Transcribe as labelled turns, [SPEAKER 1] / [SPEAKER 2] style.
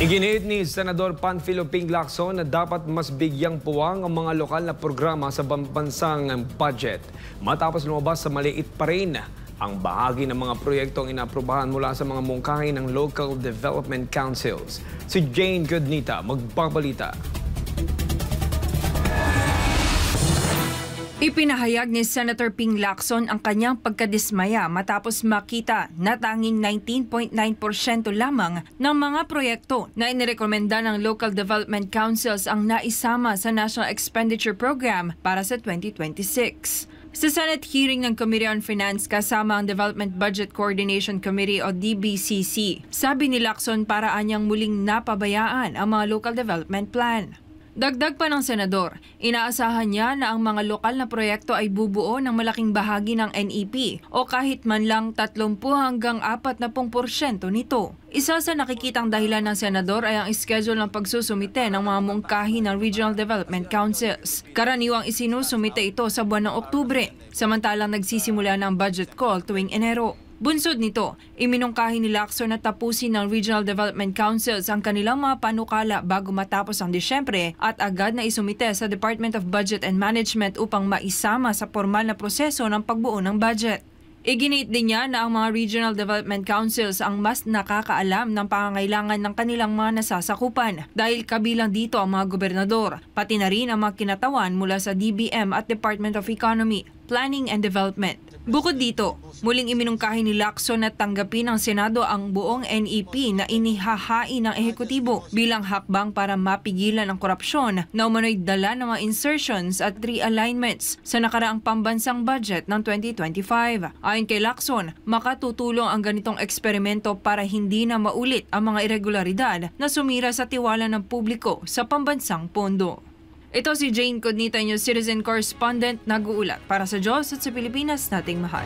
[SPEAKER 1] Iginiit ni Senador Panfilo Ping Lacson na dapat mas bigyang puwang ang mga lokal na programa sa pambansang budget. Matapos lumabas sa maliit pa rin ang bahagi ng mga proyektong inaprubahan mula sa mga mungkahi ng Local Development Councils. Si Jane Godnita magbabalita.
[SPEAKER 2] Ipinahayag ni Senator Ping Lacson ang kanyang pagkadismaya matapos makita na tanging 19.9% lamang ng mga proyekto na inirekomenda ng Local Development Councils ang naisama sa National Expenditure Program para sa 2026. Sa Senate hearing ng Committee on Finance kasama ang Development Budget Coordination Committee o DBCC, sabi ni Lacson paraan niyang muling napabayaan ang mga local development plan. Dagdag pa ng senador, inaasahan niya na ang mga lokal na proyekto ay bubuo ng malaking bahagi ng NEP o kahit man lang 30 hanggang 40% nito. Isa sa nakikitang dahilan ng senador ay ang schedule ng pagsusumite ng mga mungkahi ng Regional Development Councils. Karaniwang isinusumite ito sa buwan ng Oktubre, samantalang nagsisimula ng budget call tuwing Enero. Bunsod nito, iminungkahi ni Lacson na tapusin ng Regional Development Councils ang kanilang mga panukala bago matapos ang Disyembre at agad na isumite sa Department of Budget and Management upang maisama sa formal na proseso ng pagbuo ng budget. Iginit din niya na ang mga Regional Development Councils ang mas nakakaalam ng pangangailangan ng kanilang mga nasasakupan dahil kabilang dito ang mga gobernador, pati na rin ang mga kinatawan mula sa DBM at Department of Economy, Planning and Development. Bukod dito, muling iminungkahi ni Lacson na tanggapin ng Senado ang buong NEP na inihahain ng ehekutibo bilang hakbang para mapigilan ang korupsyon na umano'y dala ng mga insertions at realignments sa nakaraang pambansang budget ng 2025. Ayon kay Lacson, makatutulong ang ganitong eksperimento para hindi na maulit ang mga irregularidad na sumira sa tiwala ng publiko sa pambansang pondo. Ito si Jane Godnita, News Citizen Correspondent, nag-uulat para sa Diyos at sa Pilipinas nating mahal.